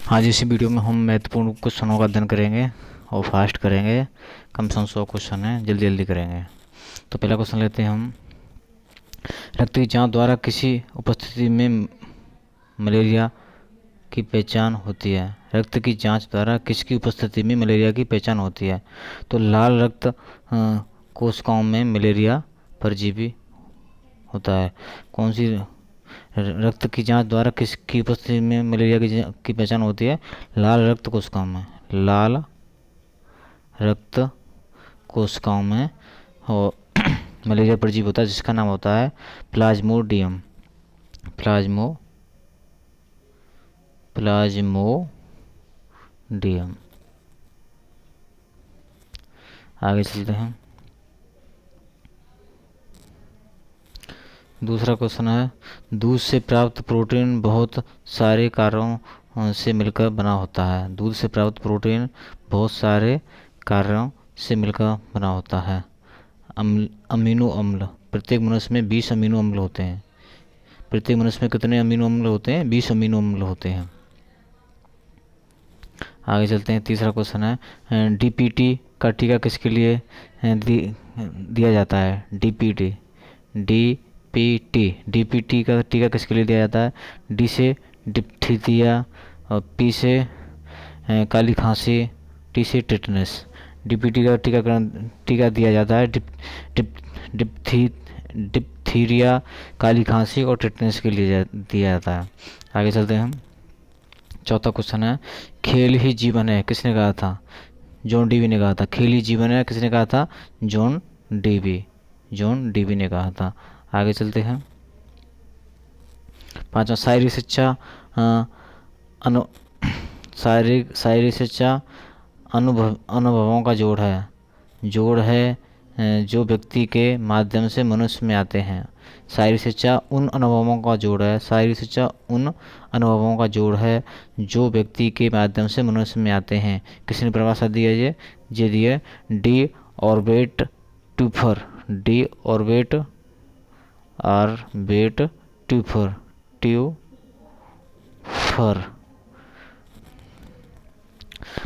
आज इसी वीडियो में हम महत्वपूर्ण क्वेश्चनों का अध्ययन करेंगे और फास्ट करेंगे। कम से कम 100 क्वेश्चन है, जल्दी जल्दी करेंगे। तो पहला क्वेश्चन लेते हैं हम। रक्त की जांच द्वारा किसी उपस्थिति में मलेरिया की पहचान होती है। रक्त की जांच द्वारा किसकी उपस्थिति में मलेरिया की पहचान होती है? तो लाल रक्त कोशिकाओं में मलेरिया परजीवी होता है। कौन सी रक्त की जांच द्वारा किसकी उपस्थिति में मलेरिया की पहचान होती है? लाल रक्त कोशिकाओं में। लाल रक्त कोशिकाओं में और मलेरिया परजीवी होता है, जिसका नाम होता है प्लाज्मोडियम। प्लाज्मोडियम। आगे चलते हैं। दूसरा क्वेश्चन है, दूध से प्राप्त प्रोटीन बहुत सारे कार्यों से मिलकर बना होता है। दूध से प्राप्त प्रोटीन बहुत सारे कार्यों से मिलकर बना होता है। अमीनो अम्ल। प्रत्येक मनुष्य में 20 अमीनो अम्ल होते हैं। प्रत्येक मनुष्य में कितने अमीनो अम्ल होते हैं? 20 अमीनो अम्ल होते हैं। आगे चलते हैं। तीसरा क्वेश्चन है, डीपीटी का टीका किसके लिए दिया जाता है? डीपीटी का टीका किसके लिए दिया जाता है? डी से डिप्थीरिया और पी से काली खांसी, टी से टेटनस। डीपीटी का टीका दिया जाता है डिप्थीरिया, काली खांसी और टेटनस के लिए दिया जाता है। आगे चलते हैं हम। चौथा क्वेश्चन है, खेल ही जीवन है किसने कहा था? जॉन डीवी ने कहा था। खेल ही जीवन है किसने कहा था? जॉन डीवी ने कहा था। आगे चलते हैं। पांचवा, शारीरिक शिक्षा शारीरिक शिक्षा अनुभवों का जोड़ है जो व्यक्ति के माध्यम से मनुष्य में आते हैं। शारीरिक शिक्षा उन अनुभवों का जोड़ है। शारीरिक शिक्षा उन अनुभवों का जोड़ है जो व्यक्ति के माध्यम से मनुष्य में आते हैं। किसने परिभाषा दी है? ये दी है डी ऑर्बेट ट्यूफर।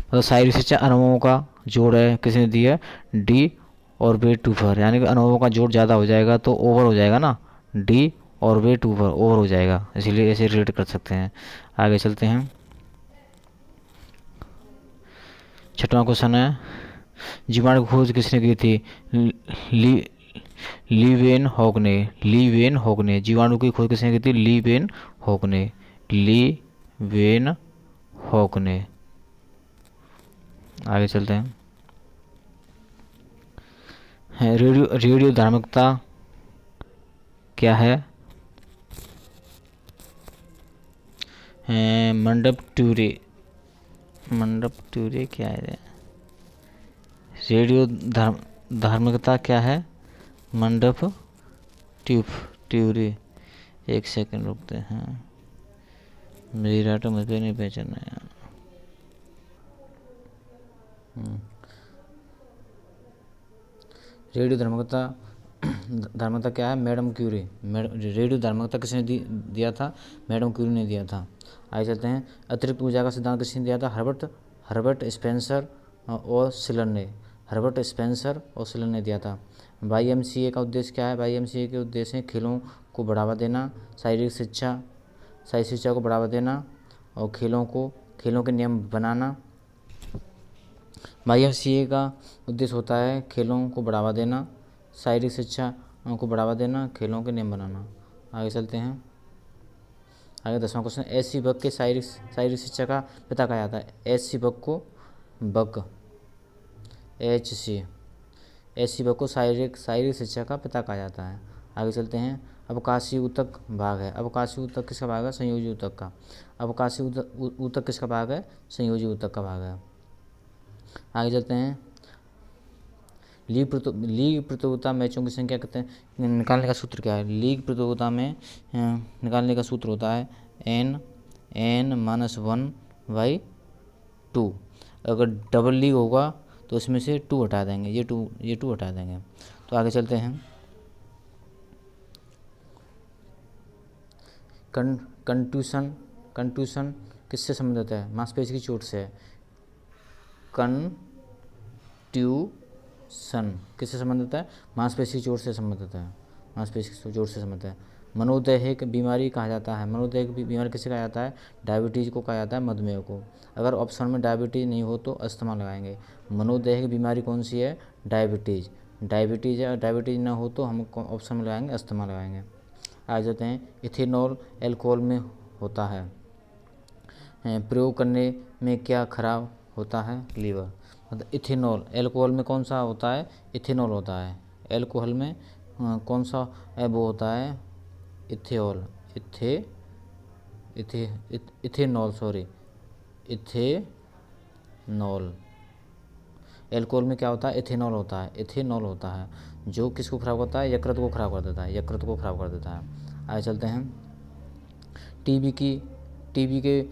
मतलब शारीरिक शिक्षा अनुभवों का जोड़ है, किसने दी है? D Orbit ट्यूफर। यानी कि अनुभवों का जोड़ ज़्यादा हो जाएगा तो ओवर हो जाएगा ना, डी ऑर्बेट ट्यूफर ओवर हो जाएगा, इसीलिए ऐसे रिलेट कर सकते हैं। आगे चलते हैं। छठवां क्वेश्चन है, जीवाणु की खोज किसने की थी? लीवेनहॉक ने। जीवाणु की खोज किसने की थी? लीवेनहॉक ने। आगे चलते हैं। रेडियो धार्मिकता क्या है? मंडप ट्यूरे क्या है? रेडियो धार्मिकता क्या है? मंडप ट्यूरे। एक सेकंड रुकते हैं, मेरी राटो मुझे नहीं पहचाना है। रेडियो धार्मिकता क्या है? Madam Curie. रेडियो धार्मिकता किसने दिया था? मैडम क्यूरी ने दिया था। आगे चलते हैं। अतिरिक्त ऊर्जा का सिद्धांत किसने दिया था? हर्बर्ट स्पेंसर और सिलर ने दिया था। YMCA का उद्देश्य क्या है? YMCA के उद्देश्य है खेलों को बढ़ावा देना, शारीरिक शिक्षा को बढ़ावा देना और खेलों के नियम बनाना। YMCA का उद्देश्य होता है खेलों को बढ़ावा देना, शारीरिक शिक्षा को बढ़ावा देना, खेलों के नियम बनाना। आगे चलते हैं। आगे 10वां क्वेश्चन, एच.सी. बक के शारीरिक शिक्षा का पिता कहा जाता है? एच.सी. बक को शारीरिक शिक्षा का पिता कहा जाता है। आगे चलते हैं। अवकाशीय ऊतक भाग है। अवकाशीय ऊतक किसका भाग है? संयोजी ऊतक का। अवकाशीय ऊतक किसका भाग है? संयोजी ऊतक का भाग है। आगे चलते हैं। लीग प्रतियोगिता मैचों की संख्या कितने निकालने का सूत्र क्या है? लीग प्रतियोगिता में निकालने का सूत्र होता है n-1/2। अगर डबल लीग होगा तो इसमें से 2 हटा देंगे, ये टू हटा देंगे। तो आगे चलते हैं। कंट्यूशन किससे संबंधित है? मांसपेशी की चोट से। कंट्यूशन किससे संबंधित है? मांसपेशी की चोट से संबंधित है। मांसपेशी की चोट से संबंधित है। मनोदैहिक बीमारी कहा जाता है। मनोदैहिक बीमारी किसे कहा जाता है? डायबिटीज़ को कहा जाता है, मधुमेह को। अगर ऑप्शन में डायबिटीज़ नहीं हो तो अस्थमा लगाएंगे। मनोदैहिक बीमारी कौन सी है? डायबिटीज़। डायबिटीज़ है, डायबिटीज़ ना हो तो हम ऑप्शन में लगाएंगे अस्थमा लगाएंगे। आ जाते हैं, इथेनॉल एल्कोहल में होता है। प्रयोग करने में क्या खराब होता है? लीवर। मतलब इथेनॉल एल्कोहल में कौन सा होता है? इथेनॉल होता है। एल्कोहल में कौन सा वो होता है? Ethanol ethanol. एल्कोहल में क्या होता है? इथेनॉल होता है। इथेनॉल होता है जो किसको खराब करता है? यकृत को खराब कर देता है। यकृत को खराब कर देता है। आगे चलते हैं, टीबी के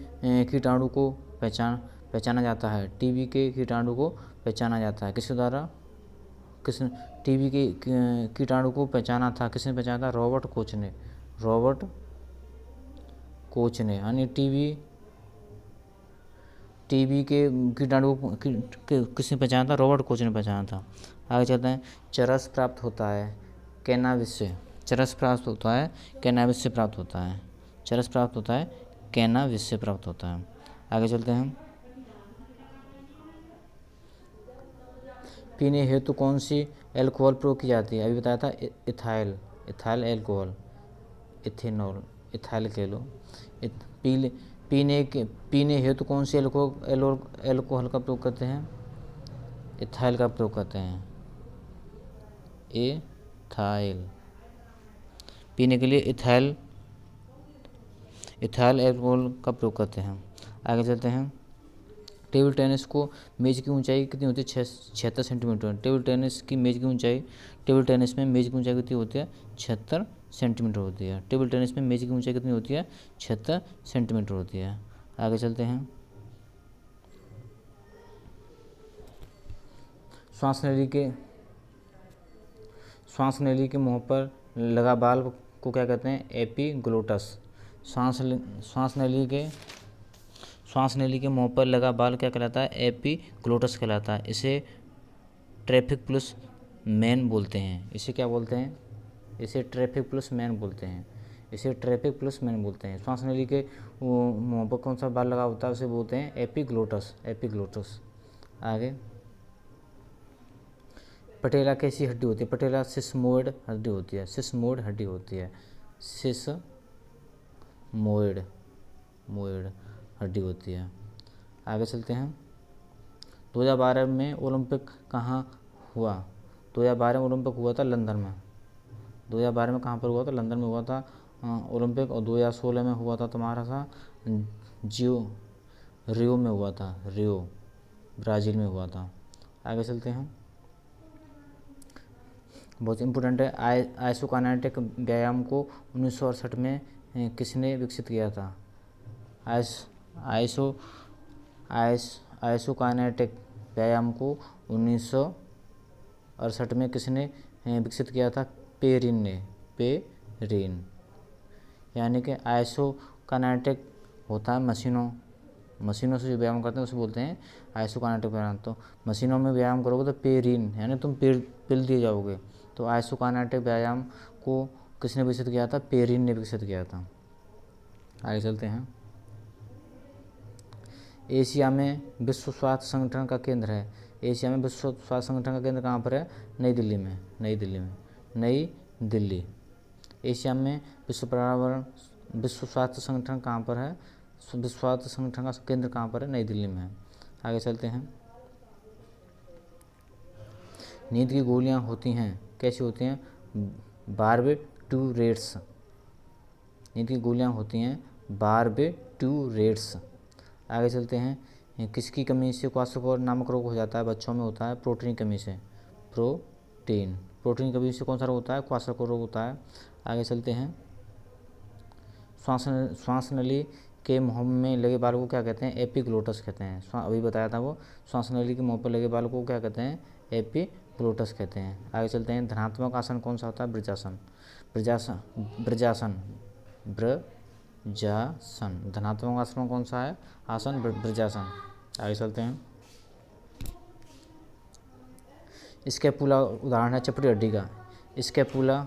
कीटाणु को पहचाना जाता है। टीबी के कीटाणु को पहचाना जाता है किसके द्वारा? किसने टीबी के कीटाणु को पहचाना था? किसने पहचाना था? रॉबर्ट कोच ने यानी टीबी के कीटाणु को किसने पहचाना था? रॉबर्ट कोच ने पहचाना था। आगे चलते हैं, चरस प्राप्त होता है कैनाबिस से। चरस प्राप्त होता है कैनाबिस से प्राप्त होता है। चरस प्राप्त होता है कैनाबिस से प्राप्त होता है। आगे चलते हैं, पीने हेतु कौन सी एल्कोहल प्रयोग की जाती है? अभी बताया था इथाइल एल्कोहल, इथेनॉल, इथाइल कह लो। पीने हेतु कौन सी एल्कोहल का प्रयोग करते हैं? इथाइल का प्रयोग करते हैं। इथाइल पीने के लिए इथाइल एल्कोहल का प्रयोग करते हैं। आगे चलते हैं, टेबल टेनिस को मेज की ऊंचाई कितनी होती है? 76 सेंटीमीटर। टेबल टेनिस में मेज की ऊंचाई कितनी होती है? 76 सेंटीमीटर होती है। टेबल टेनिस में मेज की ऊंचाई कितनी होती है? 76 सेंटीमीटर होती है। आगे चलते हैं, श्वास नली के मुंह पर लगा बाल को क्या कहते हैं? एपिग्लोटस। श्वास नली के मुंह पर लगा बाल क्या कहलाता है? एपिग्लोटस कहलाता है। इसे ट्रैफिक पुलिस मैन बोलते हैं। इसे क्या बोलते हैं? इसे ट्रैफिक पुलिस मैन बोलते हैं। श्वास नली के मुंह पर कौन सा बाल लगा होता है? उसे बोलते हैं एपिग्लोटस। आगे, पटेला कैसी हड्डी होती है? पटेला सिस्मोइड हड्डी होती है। सिस्मोइड हड्डी होती है। आगे चलते हैं, 2012 में ओलंपिक कहाँ हुआ? 2012 में ओलंपिक हुआ था लंदन में। 2012 में कहाँ पर हुआ था? लंदन में हुआ था ओलंपिक। और 2016 में हुआ था तुम्हारा सा रियो में हुआ था। ब्राज़ील में हुआ था। आगे चलते हैं, बहुत इम्पोर्टेंट है, आइसोकाइनेटिक व्यायाम को 1968 में किसने विकसित किया था? आइसोकाइनेटिक व्यायाम को 1968 में किसने विकसित किया था? पेरिन ने। यानी कि आइसोकाइनेटिक होता है मशीनों से जो व्यायाम करते हैं उसे बोलते हैं आइसोकाइनेटिक व्यायाम। तो मशीनों में व्यायाम करोगे तो पेरिन यानी तुम पिल दिए जाओगे। तो आइसोकाइनेटिक व्यायाम को किसने विकसित किया था? पेरिन ने विकसित किया था। आगे चलते हैं, एशिया में विश्व स्वास्थ्य संगठन का केंद्र है। एशिया में विश्व स्वास्थ्य संगठन का केंद्र कहाँ पर है? नई दिल्ली में। एशिया में विश्व स्वास्थ्य संगठन कहाँ पर है? विश्व स्वास्थ्य संगठन का केंद्र कहाँ पर है? नई दिल्ली में है। आगे चलते हैं, नींद की गोलियाँ होती हैं, कैसी होती हैं? बार्बिटूरेट्स। नींद की गोलियाँ होती हैं बार्बिटूरेट्स। आगे चलते हैं, किसकी कमी से क्वाशोकोर नामक रोग हो जाता है? बच्चों में होता है प्रोटीन की कमी से। प्रोटीन की कमी से कौन सा रोग होता है? क्वाशोकोर रोग होता है। आगे चलते हैं, श्वास नली के मुंह में लगे बाल को क्या कहते हैं? एपिग्लोटस कहते हैं। अभी बताया था वो, श्वास नली के मुंह पर लगे बाल को क्या कहते हैं? एपिग्लोटस कहते हैं। आगे चलते हैं, धनात्मक आसन कौन सा होता है? ब्रिजासन। धनात्मक आसन कौन सा है आसन? ब्रिजासन। आगे चलते हैं। स्कैपुला उदाहरण है चपटी हड्डी का। स्कैपुला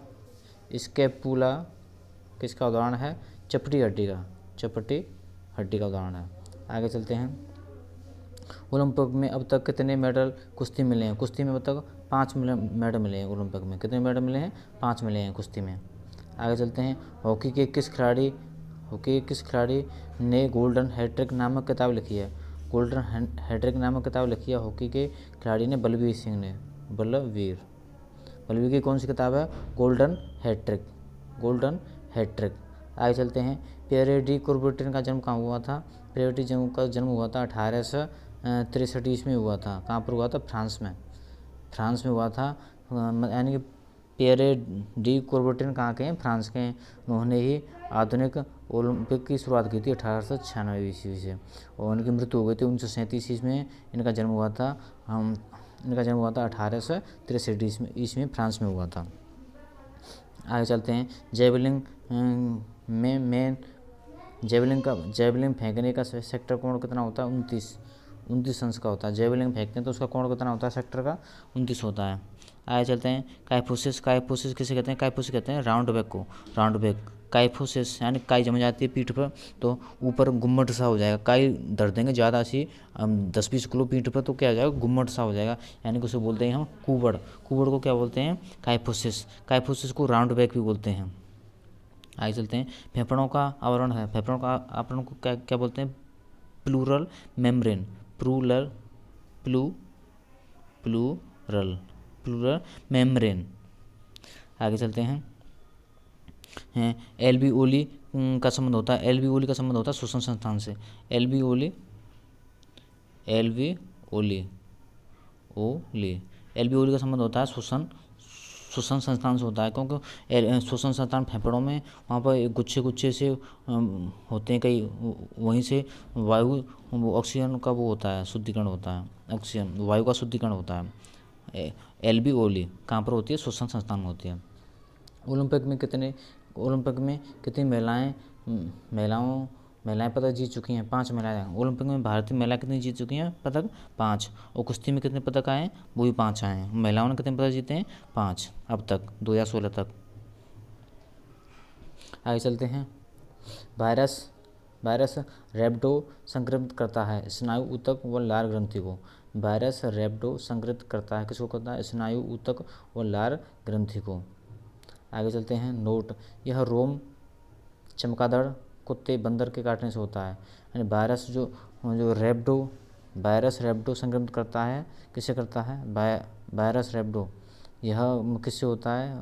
किसका उदाहरण है? चपटी हड्डी का। चपटी हड्डी का उदाहरण है। आगे चलते हैं। ओलंपिक में अब तक कितने मेडल कुश्ती मिले हैं? कुश्ती में अब तक 5 मेडल मिले हैं। ओलंपिक में कितने मेडल मिले हैं? 5 मिले हैं कुश्ती में। आगे चलते हैं। हॉकी के किस खिलाड़ी ने गोल्डन हैट्रिक नामक किताब लिखी है? गोल्डन हैट्रिक नामक किताब लिखी है हॉकी के खिलाड़ी ने बलवीर सिंह ने। बलवीर की कौन सी किताब है? Golden hat trick. आगे चलते हैं। पियरे डी कुबर्टिन का जन्म कहाँ हुआ था? पियरे डी का जन्म हुआ था 1863 ईस्वी में हुआ था। कहाँ पर हुआ था? फ्रांस में हुआ था। यानी कि पियरे डी कुबर्टिन कहाँ के हैं? फ्रांस के हैं। उन्होंने ही आधुनिक ओलंपिक की शुरुआत की थी 1896 ईस्वी से, और उनकी मृत्यु हो गई थी 1937 ईस्वी में। इनका जन्म हुआ था 1863 ईस्वी में फ्रांस में हुआ था। आगे चलते हैं। जेवलिन फेंकने का सेक्टर कोण कितना होता है? 29 अंश का होता है। जेवलिन फेंकते हैं तो उसका कोण कितना होता है? सेक्टर का 29 होता है। आगे चलते हैं। काइफोसिस किसे कहते हैं? काइफोसिस कहते हैं राउंड बैक। काइफोसिस यानी काई जम जाती है पीठ पर तो ऊपर गुम्मट सा हो जाएगा। काई धर देंगे ज़्यादा सी 10-20 किलो पीठ पर तो क्या हो जाएगा? गुम्मट सा हो जाएगा, यानी कि उसे बोलते हैं हम कुबड़ को क्या बोलते हैं? काइफोसिस को राउंड बैक भी बोलते हैं। आगे चलते हैं। फेफड़ों का आवरण है। फेफड़ों का आवरण को क्या बोलते हैं? Pleural membrane. Pleural membrane. आगे चलते हैं। एल्वियोली का संबंध होता है श्वसन संस्थान से। एल्वियोली का संबंध होता है श्वसन संस्थान से होता है, क्योंकि श्वसन संस्थान फेफड़ों में वहाँ पर गुच्छे से होते हैं कई, वहीं से वायु ऑक्सीजन का वो होता है, शुद्धिकरण होता है, ऑक्सीजन वायु का शुद्धिकरण होता है। एल्वियोली कहाँ पर होती है? श्वसन संस्थान में होती है। ओलंपिक में कितनी महिलाएं पदक जीत चुकी हैं? 5 महिलाएं। ओलंपिक में भारतीय महिला कितनी जीत चुकी हैं पदक? 5। और कुश्ती में कितने पदक आए हैं? वो भी 5 आए हैं। महिलाओं ने कितने पदक जीते हैं? 5 अब तक, 2016 तक। आगे चलते हैं। वायरस रैबिडो संक्रमित करता है स्नायु ऊतक व लार ग्रंथि को। वायरस रैबिडो संक्रमित करता है, किसको करता है? स्नायु ऊतक व लार ग्रंथि को। आगे चलते हैं। नोट, यह रोम चमगादड़ कुत्ते बंदर के काटने से होता है। यानी वायरस जो रैबिडो संक्रमित करता है, किससे करता है? वायरस रैबिडो यह किससे होता है?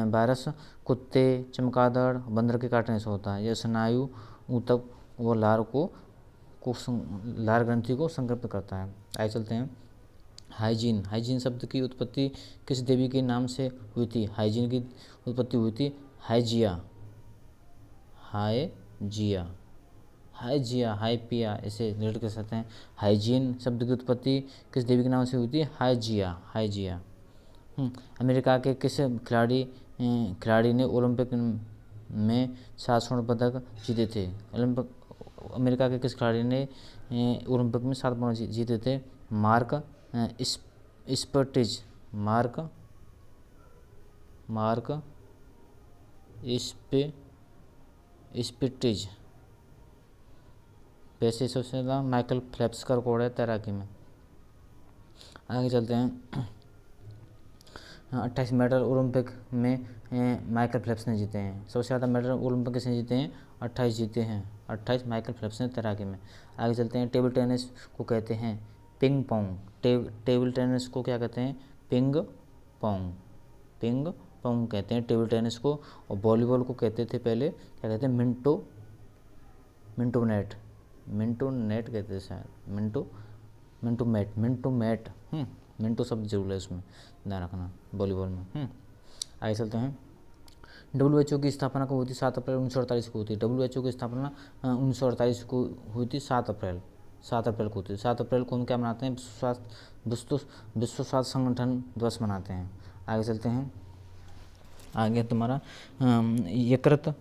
वायरस कुत्ते, चमगादड़, बंदर के काटने से होता है। यह स्नायु ऊतक व लार ग्रंथि को संक्रमित करता है। आगे चलते हैं। हाइजीन शब्द की उत्पत्ति किस देवी के नाम से हुई थी? हाइजीन की उत्पत्ति हुई थी हाइजिया, हाइपिया, इसे रिलेट कर सकते हैं। हाइजीन शब्द की उत्पत्ति किस देवी के नाम से हुई थी? हाइजिया। अमेरिका के किस खिलाड़ी ने ओलंपिक में 7 स्वर्ण पदक जीते थे? अमेरिका के किस खिलाड़ी ने ओलंपिक में 7 पदक जीते थे? मार्क स्पिटिज। वैसे सबसे ज़्यादा माइकल फेल्प्स का रिकॉर्ड है तैराकी में। आगे चलते हैं। 28 मेडल ओलंपिक में माइकल फेल्प्स ने जीते हैं। सबसे ज़्यादा मेडल ओलंपिक किसने जीते हैं? 28 जीते हैं। 28 माइकल फेल्प्स ने तैराकी में। आगे चलते हैं। टेबल टेनिस को कहते हैं पिंग पोंग। टेबल टेनिस को क्या कहते हैं? पिंग पोंग कहते हैं टेबल टेनिस को। और वॉलीबॉल को कहते थे पहले, क्या कहते हैं? मिंटो नेट कहते थे शायद। मिंटो शब्द जरूर है उसमें, ध्यान रखना वॉलीबॉल में। आगे चलते हैं। WHO की स्थापना कब हुई थी? 7 अप्रैल 1948 को हुई थी। WHO की स्थापना 1948 को हुई थी। 7 अप्रैल को होती है। 7 अप्रैल को हम क्या मनाते हैं? विश्व स्वास्थ्य संगठन दिवस मनाते हैं। आगे चलते हैं। आगे तुम्हारा यकृत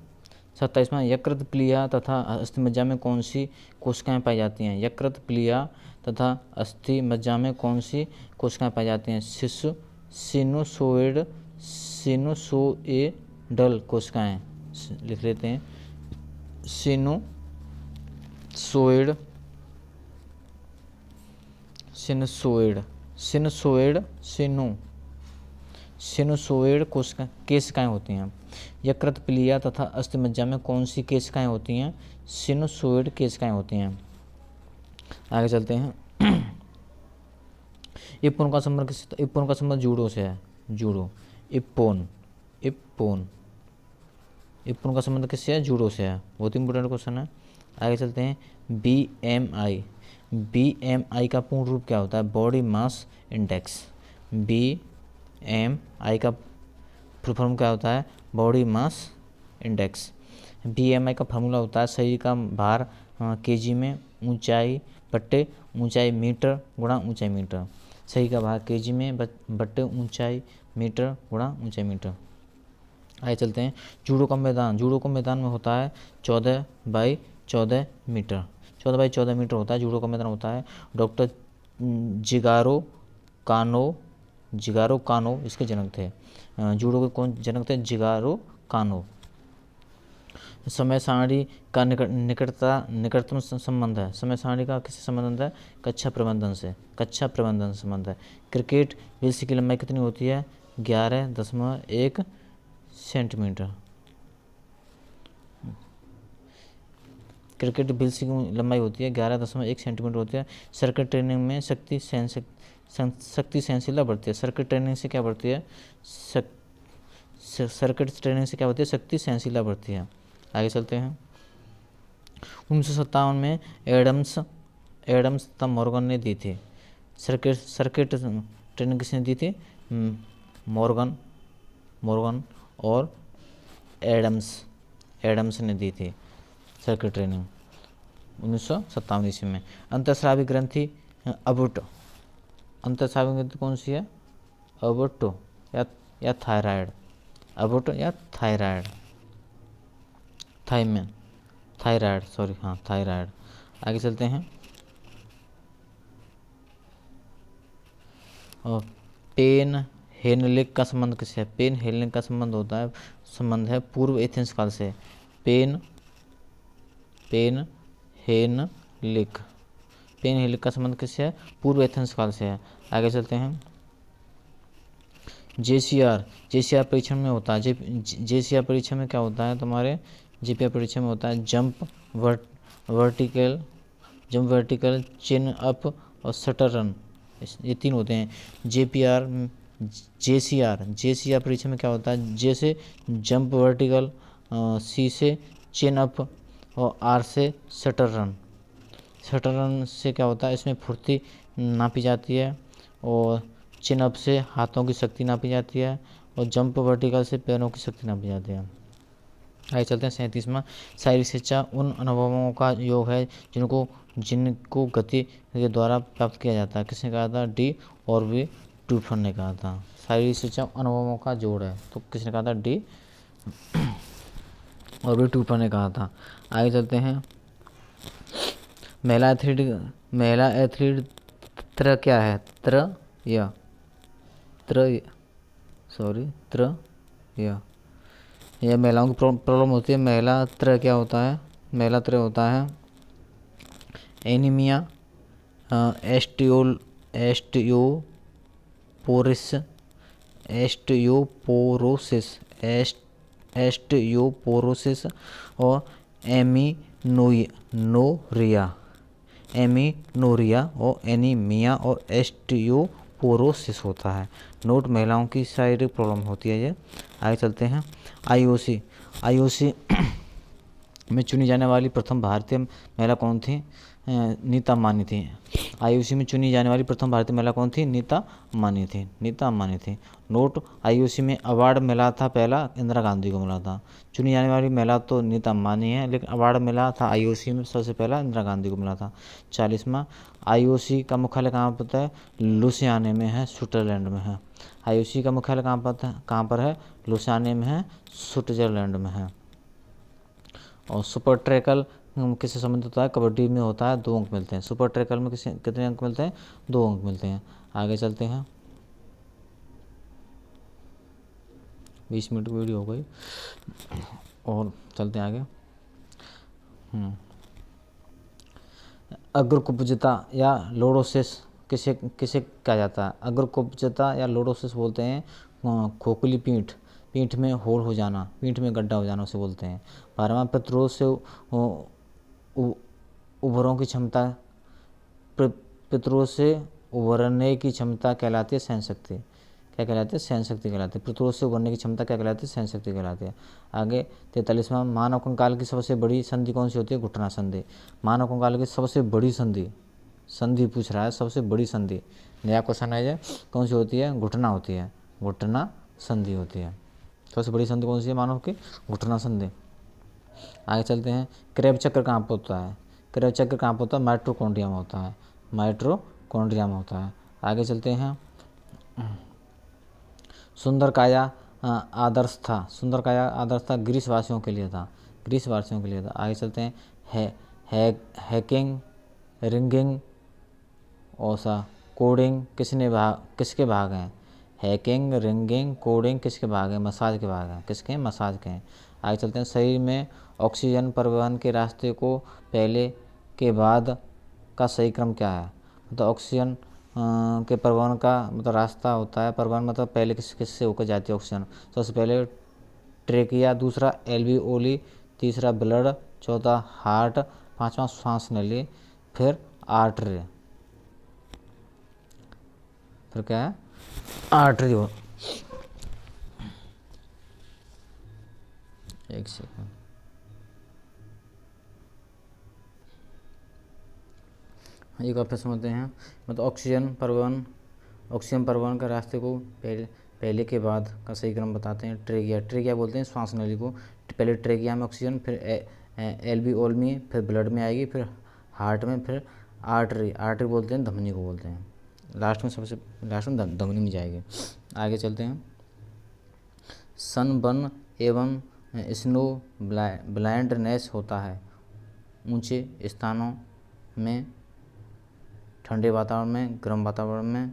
27वां, यकृत प्लीहा तथा अस्थिमज्जा में कौन सी कोशिकाएं पाई जाती हैं? यकृत प्लीहा तथा अस्थिमज्जा में कौन सी कोशिकाएं पाई जाती हैं? सिनुसोइडल कोशिकाएं, लिख लेते हैं, सिनुसोइड केशिकाएं होती हैं। यकृत प्लीहा तथा अस्थिमज्जा में कौन सी केशिकाएं होती हैं? सिनुसोइड केशिकाएं होती हैं। आगे चलते हैं। इप्पोन का संबंध जूडो से है। जूडो, इप्पोन का संबंध किससे है? जूडो से है। बहुत इंपॉर्टेंट क्वेश्चन है। आगे चलते हैं। BMI का पूर्ण रूप क्या होता है? Body mass index. BMI का फुल फॉर्म क्या होता है? Body mass index. BMI का फार्मूला होता है शरीर का भार केजी में, ऊंचाई बट्टे ऊंचाई मीटर गुणा ऊंचाई मीटर। शरीर का भार केजी में बट्टे ऊंचाई मीटर गुणा ऊंचाई मीटर। आगे चलते हैं। जूडो का मैदान में होता है 14x14 मीटर। 14x14 मीटर होता है जूडो का मैदान होता है। डॉक्टर जिगारो कानो इसके जनक थे। जूडो के कौन जनक थे? जिगारो कानो। समय सारणी का निकटतम संबंध है। समय सारणी का किससे संबंध है? कक्षा प्रबंधन से संबंध है। क्रिकेट बिल्स की लंबाई कितनी होती है? 11.1 सेंटीमीटर। क्रिकेट बिल्स की लंबाई होती है 11.1 सेंटीमीटर होती है। सर्किट ट्रेनिंग में शक्ति सहनशीलता बढ़ती है। सर्किट ट्रेनिंग से क्या बढ़ती है? शक्ति सहनशीलता बढ़ती है। आगे चलते हैं। 1957 में एडम्स तथा मॉर्गन ने दी थी। सर्किट ट्रेनिंग किसने दी थी? मॉर्गन और एडम्स ने दी थी सर्किट ट्रेनिंग 1957 ईस्वी में। अंतःस्रावी ग्रंथि अबोर्टो। अंतःस्रावी ग्रंथि कौन सी है? अबोर्टो या थायराइड। अबोर्टो या थायराइड। थायराइड। आगे चलते हैं। और पेन हेनलिक का संबंध किससे है? पेन हेनलिक का संबंध है पूर्व एथेंस काल से। पेन हेनलिक का संबंध किससे है? पूर्व एथेंस काल से है। आगे चलते हैं। JCR परीक्षण में होता है। JCR परीक्षण में क्या होता है तुम्हारे? JPR परीक्षण में होता है जंप वर्टिकल, चिन अप और शटर रन, ये 3 होते हैं। JCR परीक्षण में क्या होता है? J से जंप वर्टिकल, C से चिन अप और R से शटर रन। शटर रन से क्या होता है? इसमें फुर्ती नापी जाती है और चिन अप से हाथों की शक्ति नापी जाती है और जंप वर्टिकल से पैरों की शक्ति नापी जाती है। आगे चलते हैं। 37वां, शारीरिक शिक्षा उन अनुभवों का योग है जिनको गति के द्वारा प्राप्त किया जाता है। किसने कहा था? D और V टूफन ने कहा था। शारीरिक शिक्षा अनुभवों का जोड़ है, तो किसने कहा था? D और V टूफन ने कहा था। आगे चलते हैं। महिला एथलीट क्या है? यह महिलाओं की प्रॉब्लम होती है। महिला क्या होता है? महिला होता है एनीमिया, एस्टियोपोरोसिस और एमीनोरिया और एनीमिया और एस्टियोपोरोसिस होता है। नोट, महिलाओं की शारीरिक प्रॉब्लम होती है ये। आगे चलते हैं। IOC में चुनी जाने वाली प्रथम भारतीय महिला कौन थी? नीता अंबानी थी। IOC में चुनी जाने वाली प्रथम भारतीय महिला कौन थी? नीता अंबानी थी। नोट, IOC में अवार्ड मिला था पहला इंदिरा गांधी को मिला था। चुनी जाने वाली महिला तो नीता अंबानी है, लेकिन अवार्ड मिला था IOC में सबसे पहला इंदिरा गांधी को मिला था। 40वां, IOC का मुख्यालय कहाँ पर है? लुसियाने में है, स्विट्जरलैंड में है। IOC का मुख्यालय कहाँ पर है? लुसियाने में है, स्विट्जरलैंड में है। और सुपर ट्रैकल किससे संबंधित होता है? कबड्डी में होता है, 2 अंक मिलते हैं। सुपर ट्रैकल में कितने अंक मिलते हैं? 2 अंक मिलते हैं। आगे चलते हैं। 20 मिनट की वीडियो हो गई और चलते हैं आगे। अग्रकुब्जता या लोडोसिस किसे किसे कहा जाता है? अग्रकुब्जता या लोडोसिस बोलते हैं खोखली पीठ में होल हो जाना, पीठ में गड्ढा हो जाना उसे बोलते हैं। 12वां प्रतिरोध से उभरों की क्षमता, प्रतिरोध से उभरने की क्षमता कहलाती है सहन शक्ति। क्या कहलाती है? सहन शक्ति कहलाती है। प्रतिरोध से उभरने की क्षमता क्या कहलाती है? सहन शक्ति कहलाती है। आगे 43वां, मानव कंकाल की सबसे बड़ी संधि कौन सी होती है? घुटना संधि। मानव कंकाल की सबसे बड़ी संधि पूछ रहा है, सबसे बड़ी संधि, नया क्वेश्चन है ये, कौन सी होती है? घुटना होती है, घुटना संधि होती है। सबसे बड़ी संधि कौन सी है मानव की? घुटना संधि। आगे चलते हैं। क्रेब चक्र कहाँ पर होता है? क्रेब चक्र कहाँ पर होता है? माइटोकॉन्ड्रिया में होता है, माइटोकॉन्ड्रिया में होता है। आगे चलते हैं। सुंदर काया आदर्श था ग्रीस वासियों के लिए था, आगे चलते हैं। हैकिंग, रिंगिंग और कोडिंग किसके भाग हैं? हैकिंग, रिंगिंग, कोडिंग किसके भाग हैं? मसाज के भाग हैं। किसके? मसाज के हैं। आगे चलते हैं। शरीर में ऑक्सीजन परिवहन के रास्ते को पहले के बाद का सही क्रम क्या है? तो ऑक्सीजन के परिवहन का मतलब रास्ता होता है, परिवहन मतलब पहले किस से होकर जाती है ऑक्सीजन? सबसे पहले ट्रेकिया, दूसरा एल्वियोली, तीसरा ब्लड, चौथा हार्ट, पांचवा श्वास नली, फिर आर्टरी। फिर क्या है? आर्टरी हो। एक सेकंड। एक और प्रश्न होते हैं, मतलब ऑक्सीजन परिवहन का रास्ते को पहले के बाद का सही क्रम बताते हैं। ट्रेकिया बोलते हैं श्वास नली को। पहले ट्रेकिया में ऑक्सीजन, फिर एल्वियोल में, फिर ब्लड में आएगी, फिर हार्ट में, फिर आर्टरी बोलते हैं धमनी को बोलते हैं। लास्ट में धमनी में जाएगी। आगे चलते हैं। सनबर्न एवं स्नो ब्लाइंडनेस होता है ऊंचे स्थानों में, ठंडे वातावरण में, गर्म वातावरण में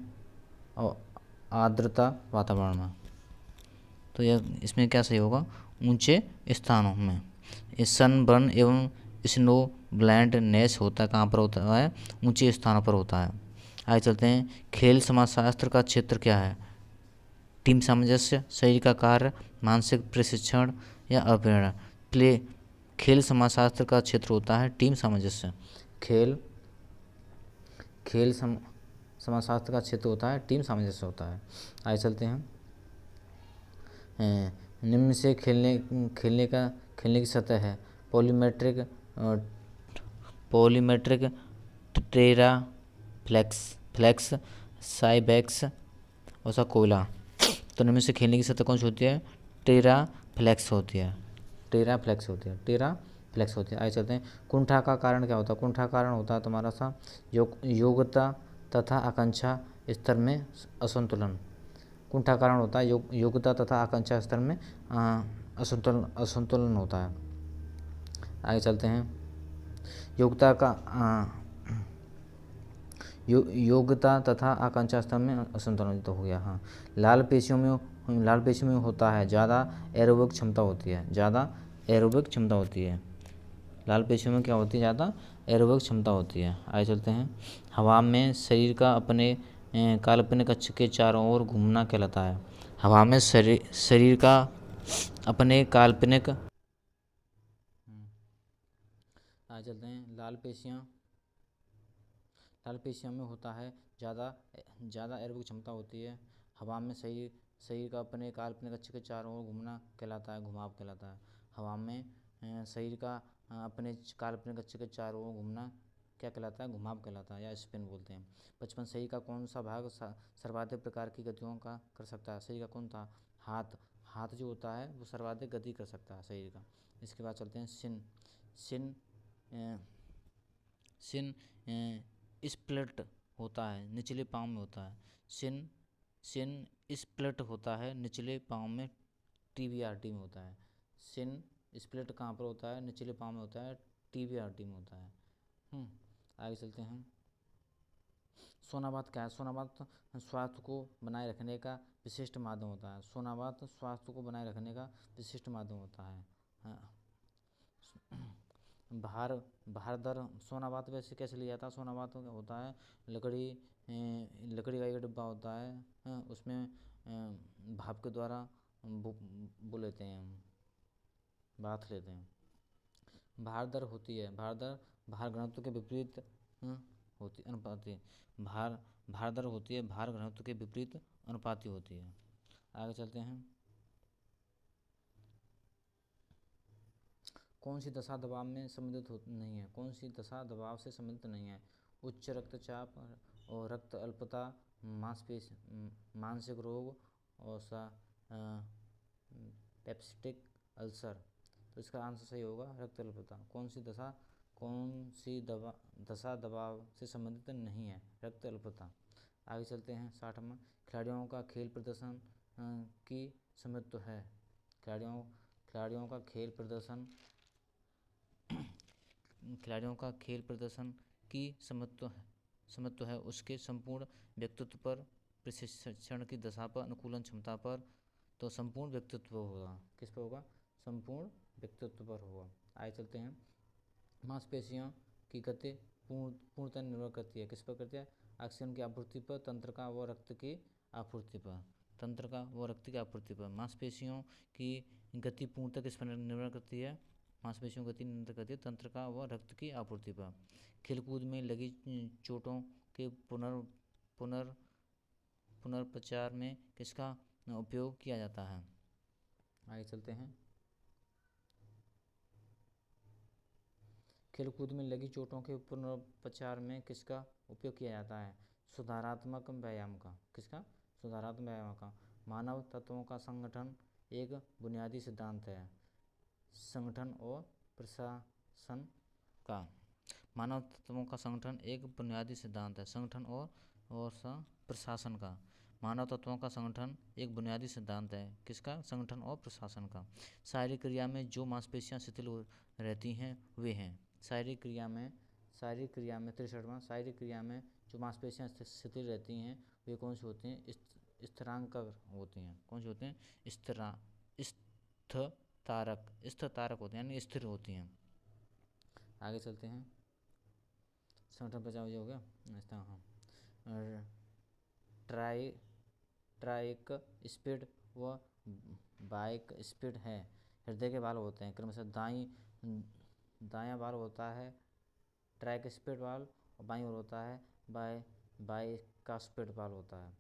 और आर्द्रता वातावरण में। तो यह इसमें क्या सही होगा? ऊंचे स्थानों में। सनबर्न एवं स्नो ब्लाइंडनेस होता है कहाँ पर होता है? ऊंचे स्थानों पर होता है। आगे चलते हैं। खेल समाजशास्त्र का क्षेत्र क्या है? टीम सामंजस्य, शरीर का कार्य, मानसिक प्रशिक्षण या अभिनय। खेल समाजशास्त्र का क्षेत्र होता है टीम सामंजस्य। खेल समाजशास्त्र का क्षेत्र होता है टीम सामंजस्य होता है। आगे चलते हैं। निम्न से खेलने की सतह है। पॉलीमेट्रिक, टेरा फ्लेक्स, साइबैक्स और कोयला। तो निम्न से खेलने की सतह कौन सी होती है? टेरा फ्लेक्स होती है। आगे चलते हैं। कुंठा का कारण क्या होता है? कुंठा का कारण होता है तुम्हारा सा योग्यता तथा आकांक्षा स्तर में असंतुलन। कुंठा कारण होता है योग्यता तथा आकांक्षा स्तर में असंतुलन होता है। आगे चलते हैं। योग्यता तथा आकांक्षा स्तर में असंतुलन तो हो गया। हाँ, लाल पेशियों में होता है ज़्यादा एरोबिक क्षमता होती है। लाल पेशियों में क्या होती है? ज़्यादा एरोबिक क्षमता होती है। आगे चलते हैं। हवा में शरीर का अपने काल्पनिक अक्ष के चारों ओर घूमना कहलाता है। हवा में शरीर का अपने काल्पनिक। आगे चलते हैं। लाल पेशियों में होता है ज़्यादा एरोबिक क्षमता होती है। हवा में शरीर का अपने काल्पनिक अक्ष के चारों ओर घूमना कहलाता है, घुमाव कहलाता है। हवा में शरीर का अपने काल्पनिक अक्ष के चारों ओर घूमना क्या कहलाता है? घुमाव कहलाता है या स्पिन बोलते हैं। 55, शरीर का कौन सा भाग सर्वाधिक प्रकार की गतियों का कर सकता है? शरीर का कौन था? हाथ जो होता है वो सर्वाधिक गति कर सकता है शरीर का। इसके बाद चलते हैं। शिन स्प्लिट होता है निचले पाँव में होता है। शिन स्प्लिट होता है निचले पाँव में, टीबीआरटी में होता है। शिन स्प्लिट कहाँ पर होता है? निचले पाँव में होता है, टीबिया हड्डी में होता है। आगे चलते हैं। सोनावात क्या है? सोनावात स्वास्थ्य को बनाए रखने का विशिष्ट माध्यम होता है। सोनावात स्वास्थ्य को बनाए रखने का विशिष्ट माध्यम होता है। हाँ। भार दर सोनावात वैसे कैसे लिया जाता है? सोनावात होता है लकड़ी का एक डिब्बा होता है, हाँ, उसमें भाप के द्वारा वो लेते हैं हम, बाथ लेते हैं। भार दर होती है, भार दर भार घनत्व के विपरीत होती अनुपाती। भार दर होती है भार घनत्व के विपरीत अनुपाती होती है। आगे चलते हैं। कौन सी दशा दबाव में संबंधित नहीं है? कौन सी दशा दबाव से संबंधित नहीं है? उच्च रक्तचाप और रक्त अल्पता, मानसिक रोग और पेप्टिक अल्सर। तो इसका आंसर सही होगा रक्त अल्पता। कौन सी दशा दबाव से संबंधित नहीं है? रक्त अल्पता। आगे चलते हैं। 60वां, खिलाड़ियों का खेल प्रदर्शन की समृद्धि है। खिलाड़ियों का खेल प्रदर्शन की समत्व है उसके संपूर्ण व्यक्तित्व पर, प्रशिक्षण की दशा पर, अनुकूलन क्षमता पर। तो संपूर्ण व्यक्तित्व होगा। किस पर होगा? संपूर्ण व्यक्तित्व पर होगा। आगे चलते हैं। मांसपेशियों की गति पूर्णतः निर्भर करती है। किस पर करती है? ऑक्सीजन की आपूर्ति पर, तंत्रिका व रक्त की आपूर्ति पर। तंत्रिका व रक्त की आपूर्ति पर। मांसपेशियों की गति पूर्णतः किस पर निर्भर करती है? मांसपेशियों की गति निर्भर करती है तंत्रिका व रक्त की आपूर्ति पर। खेलकूद में लगी चोटों के पुनर्प्रचार में किसका उपयोग किया जाता है? आगे चलते हैं। खेलकूद में लगी चोटों के पुनर्प्रचार में किसका उपयोग किया जाता है? सुधारात्मक व्यायाम का। किसका? सुधारात्मक व्यायाम का। मानव तत्वों का संगठन एक बुनियादी सिद्धांत है। संगठन और प्रशासन का। मानव तत्वों का संगठन एक बुनियादी सिद्धांत है। संगठन और प्रशासन का। मानव तत्वों का संगठन एक बुनियादी सिद्धांत है। किसका? संगठन और प्रशासन का। शारीरिक क्रिया में जो मांसपेशियां शिथिल रहती हैं वे हैं। शारीरिक क्रिया में 63वां, शारीरिक क्रिया में जो मांसपेशियां शिथिल रहती हैं वे कौन सी होती हैं? स्थिरांकर होती हैं। कौन सी होती हैं? स्थिरतारक होते हैं, यानी स्थिर होती हैं। आगे चलते हैं। संगठन बचाव हो गया। हाँ। ट्राइक स्पीड व बाइक स्पीड है। हृदय के वाल्व होते हैं क्रमशः दायां वाल्व होता है ट्राइक स्पीड वाल्व और बाईं ओर होता है बाइकास्पिड वाल्व होता है।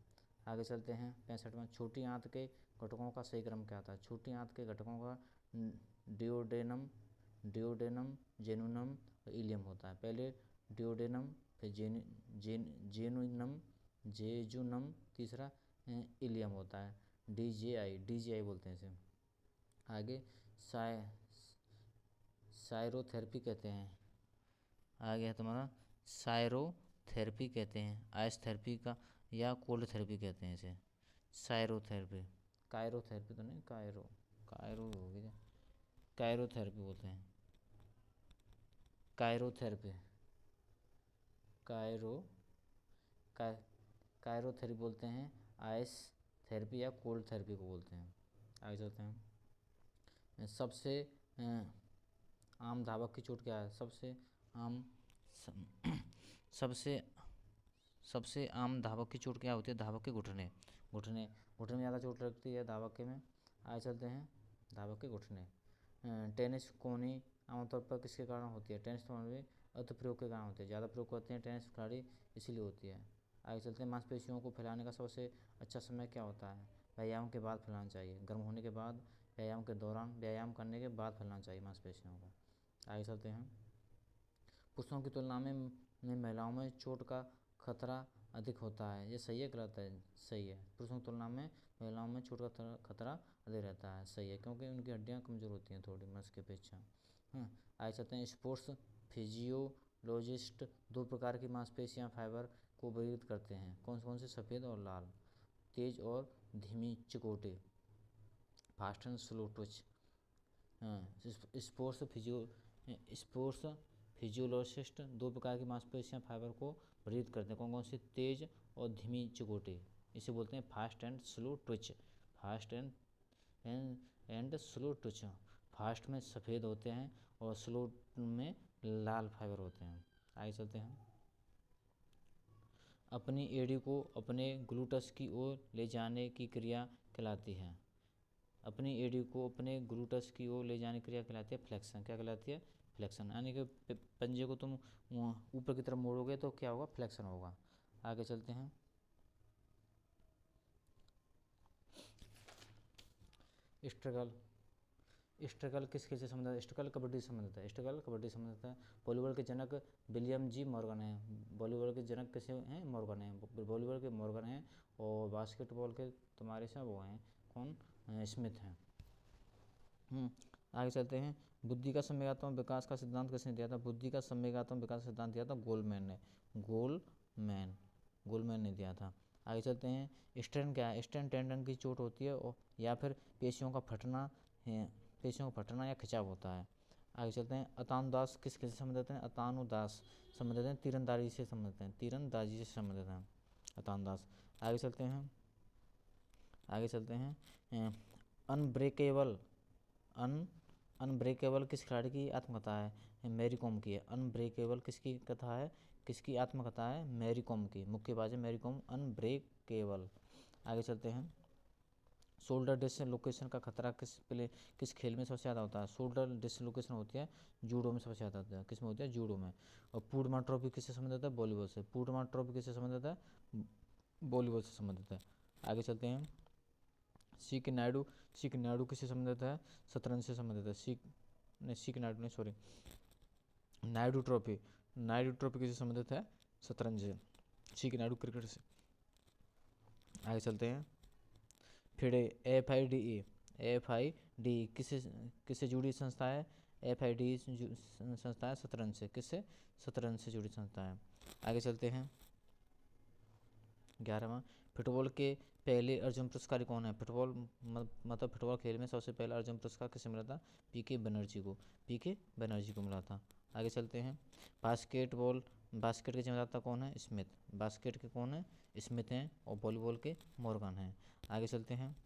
आगे चलते हैं। 65वां, छोटी आंत के घटकों का सही क्रम क्या था? छोटी आंत के घटकों का डिओडेनम, जेनुनम और इलियम होता है। पहले डिओडेनम, फिर जेजुनम, तीसरा इलियम होता है। डीजीआई बोलते हैं इसे। आगे सायरोथेरेपी कहते हैं। आगे है तुम्हारा सायरोथेरेपी कहते हैं। आइस थेरेपी का या कोल्ड थेरेपी कहते हैं इसे। सायरोथेरेपी। कायरोथेरेपी तो नहीं, कायरो होगी, कायरोथेरेपी बोलते हैं। कायरोथेरेपी बोलते हैं। आइस थेरेपी या कोल्ड थेरेपी को बोलते हैं। आगे चलते हैं। सबसे आम धावक की चोट क्या है? सबसे आम धावक की चोट क्या होती है? धावक के घुटने में ज़्यादा चोट लगती है धावक के में। आगे चलते हैं। धावक के घुटने। टेनिस कोहनी आमतौर पर किसके कारण होती है? टेनिस कोहनी अति प्रयोग के कारण होती है। ज़्यादा प्रयोग करते हैं टेनिस खिलाड़ी, इसीलिए होती है। आगे चलते हैं। मांसपेशियों को फैलाने का सबसे अच्छा समय क्या होता है? व्यायाम के बाद फैलाना चाहिए। गर्म होने के बाद, व्यायाम के दौरान, व्यायाम करने के बाद फैलाना चाहिए मांसपेशियों को। आगे चलते हैं। पुरुषों की तुलना में महिलाओं में चोट का खतरा अधिक होता है। ये सही है गलत है? सही है। पुरुषों की तुलना में महिलाओं में चोट का खतरा अधिक रहता है। सही है, क्योंकि उनकी हड्डियां कमज़ोर होती हैं थोड़ी मर्द की अपेक्षा। आगे चलते हैं। स्पोर्ट्स फिजियोलॉजिस्ट दो प्रकार की मांसपेशियां फाइबर को वर्गीकृत करते हैं। कौन से? सफ़ेद और लाल। तेज और धीमी चिकोटे, fast and slow twitch. Sports physiologist 2 प्रकार की मांसपेशियां फाइबर को वर्गीकृत करते हैं। कौन कौन सी? तेज और धीमी चिकोटे, इसे बोलते हैं fast and slow Twitch. Fast and slow Twitch. Fast में सफ़ेद होते हैं और स्लो में लाल फाइबर होते हैं। आगे चलते हैं। अपनी एड़ी को अपने ग्लूटस की ओर ले जाने की क्रिया कहलाती है। अपनी एड़ी को अपने ग्लूटस की ओर ले जाने की क्रिया कहलाती है फ्लेक्शन। क्या कहलाती है? फ्लेक्शन। यानी कि पंजे को तुम ऊपर की तरफ मोड़ोगे तो क्या होगा? फ्लेक्शन होगा। आगे चलते हैं। स्ट्रगल। स्ट्रगल किस खेल से संबंधित है? स्ट्रगल कबड्डी से संबंधित है। स्ट्रगल कबड्डी से संबंधित है। वॉलीबॉल के जनक विलियम जी मॉर्गन हैं। वॉलीबॉल के जनक किसे हैं? मॉर्गन हैं। वॉलीबॉल के मॉर्गन हैं। और बास्केटबॉल के तुम्हारे से वो हैं कौन? स्मिथ हैं। आगे चलते हैं। बुद्धि का संवेगात्मक विकास का सिद्धांत किसने दिया था? बुद्धि का संवेगात्मक विकास का सिद्धांत दिया था गोलमैन ने। गोलमैन ने दिया था। आगे चलते हैं। स्टेन क्या है? स्टेन टेंडन की चोट होती है और या फिर पेशियों का फटना या खिंचाव होता है। आगे चलते हैं। अतानुदास किस खेल से संबंधित हैं? अतानुदास संबंधित हैं तीरंदाजी से संबंधित हैं। तीरंदाजी से संबंधित हैं अतानुदास। आगे चलते हैं। अनब्रेकेबल किस खिलाड़ी की आत्मकथा है? मैरी कॉम की है। अनब्रेकेबल किसकी कथा है? किसकी आत्मकथा है? मैरी कॉम की। मुक्केबाज है मैरी कॉम। अनब्रेकेबल। आगे चलते हैं। शोल्डर डिसलोकेशन का खतरा किस खेल में सबसे ज़्यादा होता है? शोल्डर डिसलोकेशन होती है जूडो में सबसे ज़्यादा होता है। किस में होती है? जूडो में। और पूर्णमा ट्रॉफी किससे संबंधित है? वॉलीबॉल से। पूर्णमा ट्रॉफी किससे संबंधित है? वॉलीबॉल से संबंधित है। आगे चलते हैं। सी के नायडू किससे संबंधित है? शतरंज से संबंधित है। नायडू ट्रॉफी किससे संबंधित है? शतरंज से। सी के नायडू क्रिकेट से। आगे चलते हैं। फिर FIDE किससे जुड़ी संस्था है? FIDE संस्था है शतरंज से। किससे? शतरंज से जुड़ी संस्था है। आगे चलते हैं। 11वां। फुटबॉल के पहले अर्जुन पुरस्कार कौन है? फुटबॉल खेल में सबसे पहला अर्जुन पुरस्कार किसे मिला था? PK बनर्जी को मिला था। आगे चलते हैं। बास्केट के जिम्मेदार कौन है? स्मिथ। बास्केट के कौन है? स्मिथ हैं। और वॉलीबॉल के मॉर्गन हैं। आगे चलते हैं।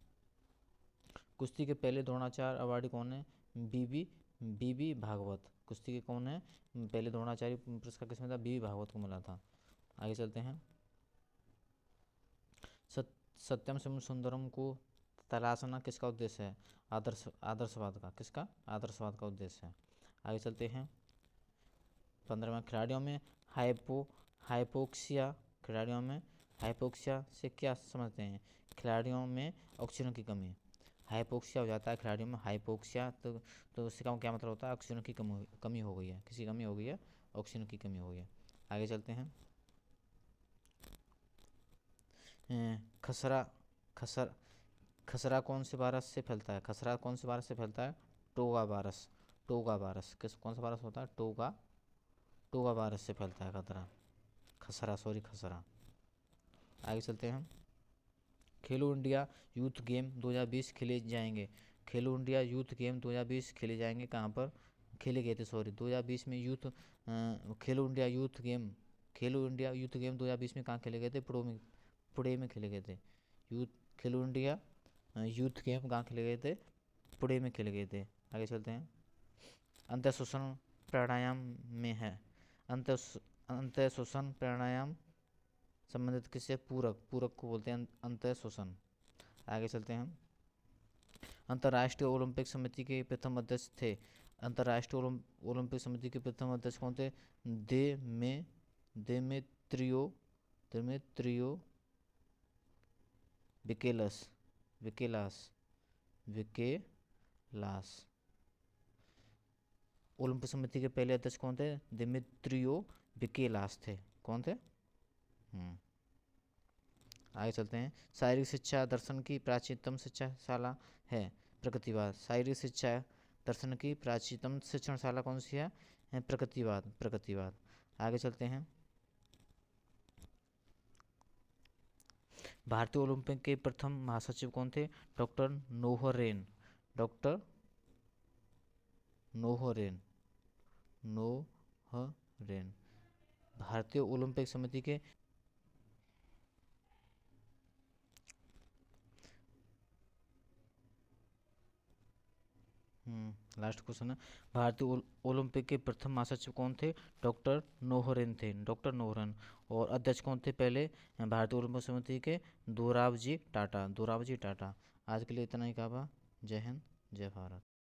कुश्ती के पहले द्रोणाचार्य अवार्डी कौन है? बीबी भागवत। कुश्ती के कौन है? पहले द्रोणाचार्य पुरस्कार किसमें था? बीबी भागवत को मिला था। आगे चलते हैं। सत्यम शिवम सुंदरम को तलाशना किसका उद्देश्य है? आदर्शवाद का। किसका? आदर्शवाद का उद्देश्य है। आगे चलते हैं। 15वां। खिलाड़ियों में हाइपोक्सिया से क्या समझते हैं? खिलाड़ियों में ऑक्सीजन की कमी। हाइपोक्सिया हो जाता है खिलाड़ियों में हाइपोक्सिया, तो इसका क्या मतलब होता है? ऑक्सीजन की कमी हो गई है। किसी कमी हो गई है? ऑक्सीजन की कमी हो गई है। आगे चलते हैं। खसरा कौन से वायरस से फैलता है? Toga virus. कौन सा वायरस होता है? टोगा वायरस से फैलता है खसरा। आगे चलते हैं। खेलो इंडिया यूथ गेम 2020 खेले जाएंगे। खेलो इंडिया यूथ गेम 2020 खेले जाएंगे। कहाँ पर खेले गए थे? 2020 में खेलो इंडिया यूथ गेम 2020 में कहाँ खेले गए थे? पुणे में खेले गए थे। खेलो इंडिया यूथ गेम कहाँ खेले गए थे? पुणे में खेले गए थे। आगे चलते हैं। अंतःश्वसन प्राणायाम में है। अंतःश्वसन प्राणायाम संबंधित किससे? पूरक को बोलते हैं अंतःश्वसन। आगे चलते हैं। अंतर्राष्ट्रीय ओलंपिक समिति के प्रथम अध्यक्ष थे। अंतर्राष्ट्रीय ओलंपिक समिति के प्रथम अध्यक्ष कौन थे? देमेत्रियो विकेलास। ओलंपिक समिति के पहले अध्यक्ष कौन थे? दिमित्रियो विकेलास थे। कौन थे? आगे चलते हैं। शारीरिक शिक्षा दर्शन की प्राचीनतम शिक्षाशाला है प्रगतिवाद। शारीरिक शिक्षा दर्शन की प्राचीनतम शिक्षणशाला कौन सी है? प्रगतिवाद। आगे चलते हैं। भारतीय ओलंपिक के प्रथम महासचिव कौन थे? डॉक्टर नोहरेन, नोहरेन। भारतीय ओलंपिक समिति के लास्ट क्वेश्चन है, भारतीय ओलंपिक के प्रथम महासचिव कौन थे? डॉक्टर नोहरेन थे, डॉक्टर नोहरेन। और अध्यक्ष कौन थे पहले भारतीय ओलंपिक समिति के? दोराबजी टाटा, दोराबजी टाटा। आज के लिए इतना ही काबा। जय हिंद, जय भारत।